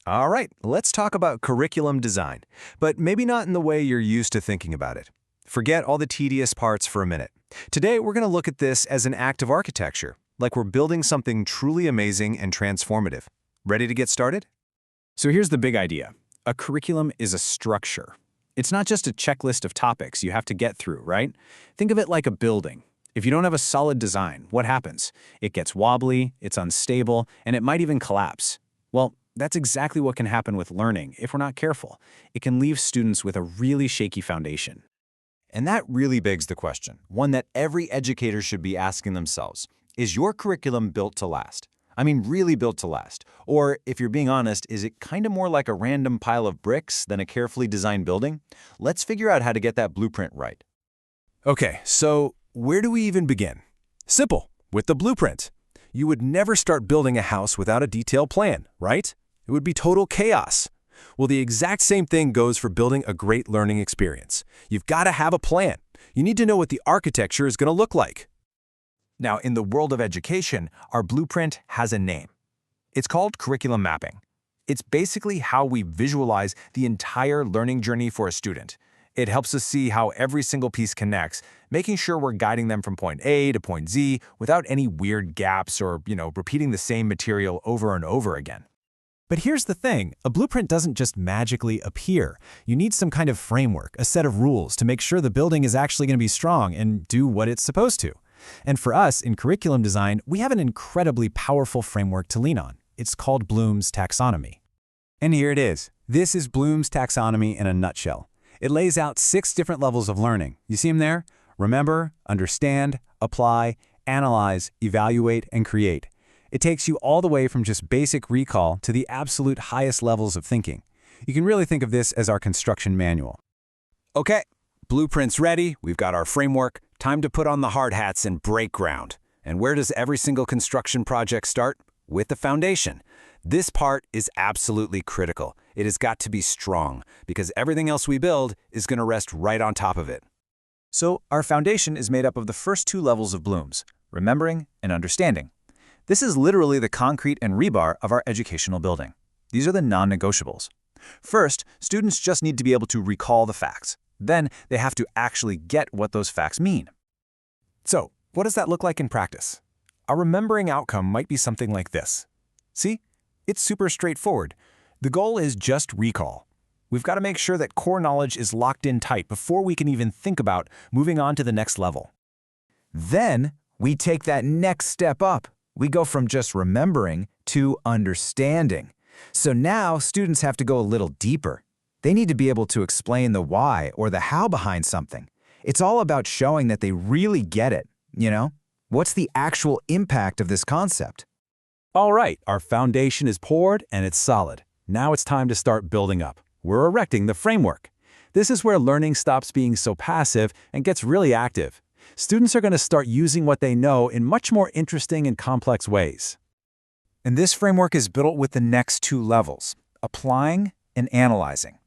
All right, let's talk about curriculum design, but maybe not in the way you're used to thinking about it. Forget all the tedious parts for a minute. Today, we're going to look at this as an act of architecture, like we're building something truly amazing and transformative. Ready to get started? So here's the big idea. A curriculum is a structure. It's not just a checklist of topics you have to get through, right? Think of it like a building. If you don't have a solid design, what happens? It gets wobbly, it's unstable, and it might even collapse. Well, that's exactly what can happen with learning if we're not careful. It can leave students with a really shaky foundation. And that really begs the question, one that every educator should be asking themselves. Is your curriculum built to last? I mean, really built to last. Or, if you're being honest, is it kind of more like a random pile of bricks than a carefully designed building? Let's figure out how to get that blueprint right. Okay, so where do we even begin? Simple, with the blueprint. You would never start building a house without a detailed plan, right? It would be total chaos. Well, the exact same thing goes for building a great learning experience. You've got to have a plan. You need to know what the architecture is going to look like. Now, in the world of education, our blueprint has a name. It's called curriculum mapping. It's basically how we visualize the entire learning journey for a student. It helps us see how every single piece connects, making sure we're guiding them from point A to point Z without any weird gaps or, repeating the same material over and over again. But here's the thing, a blueprint doesn't just magically appear. You need some kind of framework, a set of rules to make sure the building is actually going to be strong and do what it's supposed to. And for us, in curriculum design, we have an incredibly powerful framework to lean on. It's called Bloom's taxonomy. And here it is. This is Bloom's taxonomy in a nutshell. It lays out 6 different levels of learning. You see them there? Remember, understand, apply, analyze, evaluate, and create. It takes you all the way from just basic recall to the absolute highest levels of thinking. You can really think of this as our construction manual. Okay, blueprint's ready, we've got our framework, time to put on the hard hats and break ground. And where does every single construction project start? With the foundation. This part is absolutely critical. It has got to be strong, because everything else we build is going to rest right on top of it. So our foundation is made up of the first 2 levels of Bloom's, remembering and understanding. This is literally the concrete and rebar of our educational building. These are the non-negotiables. First, students just need to be able to recall the facts. Then they have to actually get what those facts mean. So, what does that look like in practice? Our remembering outcome might be something like this. See? It's super straightforward. The goal is just recall. We've got to make sure that core knowledge is locked in tight before we can even think about moving on to the next level. Then, we take that next step up. We go from just remembering to understanding. So now students have to go a little deeper. They need to be able to explain the why or the how behind something. It's all about showing that they really get it, What's the actual impact of this concept? All right, our foundation is poured and it's solid. Now it's time to start building up. We're erecting the framework. This is where learning stops being so passive and gets really active. Students are going to start using what they know in much more interesting and complex ways. And this framework is built with the next 2 levels, applying and analyzing.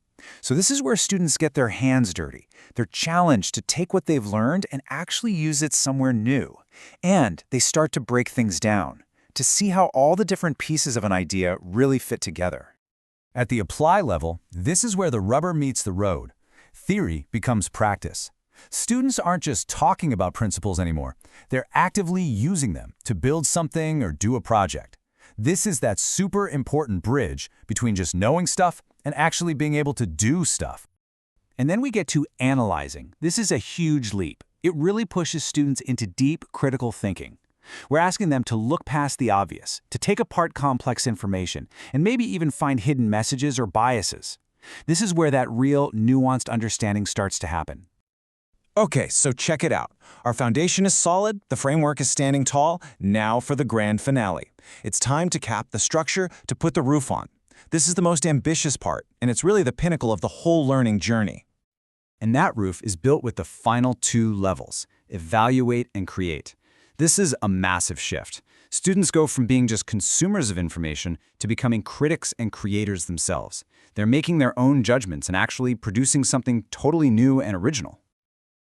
So this is where students get their hands dirty. They're challenged to take what they've learned and actually use it somewhere new. And they start to break things down, to see how all the different pieces of an idea really fit together. At the apply level, this is where the rubber meets the road. Theory becomes practice. Students aren't just talking about principles anymore. They're actively using them to build something or do a project. This is that super important bridge between just knowing stuff and actually being able to do stuff. And then we get to analyzing. This is a huge leap. It really pushes students into deep, critical thinking. We're asking them to look past the obvious, to take apart complex information, and maybe even find hidden messages or biases. This is where that real, nuanced understanding starts to happen. Okay, so check it out. Our foundation is solid, the framework is standing tall. Now for the grand finale. It's time to cap the structure, to put the roof on. This is the most ambitious part, and it's really the pinnacle of the whole learning journey. And that roof is built with the final 2 levels, evaluate and create. This is a massive shift. Students go from being just consumers of information to becoming critics and creators themselves. They're making their own judgments and actually producing something totally new and original.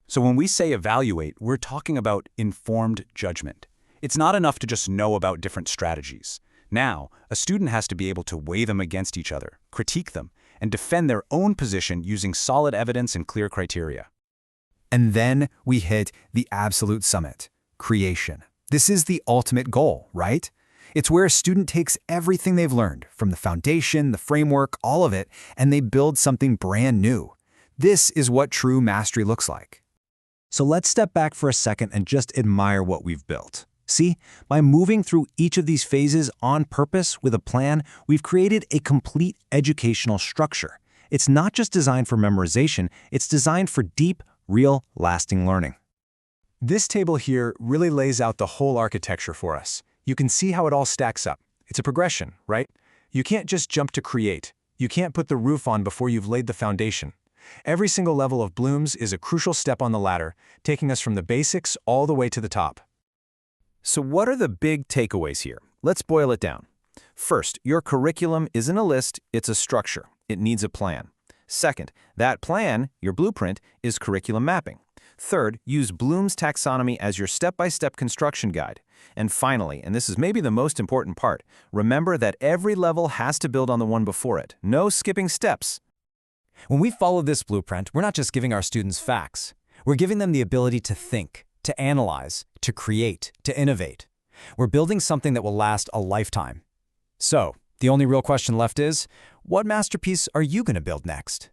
So when we say evaluate, we're talking about informed judgment. It's not enough to just know about different strategies. Now, a student has to be able to weigh them against each other, critique them, and defend their own position using solid evidence and clear criteria. And then we hit the absolute summit, creation. This is the ultimate goal, right? It's where a student takes everything they've learned, from the foundation, the framework, all of it, and they build something brand new. This is what true mastery looks like. So let's step back for a second and just admire what we've built. See, by moving through each of these phases on purpose with a plan, we've created a complete educational structure. It's not just designed for memorization, it's designed for deep, real, lasting learning. This table here really lays out the whole architecture for us. You can see how it all stacks up. It's a progression, right? You can't just jump to create. You can't put the roof on before you've laid the foundation. Every single level of Bloom's is a crucial step on the ladder, taking us from the basics all the way to the top. So what are the big takeaways here? Let's boil it down. First, your curriculum isn't a list, it's a structure. It needs a plan. Second, that plan, your blueprint, is curriculum mapping. Third, use Bloom's taxonomy as your step-by-step construction guide. And finally, and this is maybe the most important part, remember that every level has to build on the one before it. No skipping steps. When we follow this blueprint, we're not just giving our students facts. We're giving them the ability to think, to analyze, to create, to innovate. We're building something that will last a lifetime. So, the only real question left is, what masterpiece are you going to build next?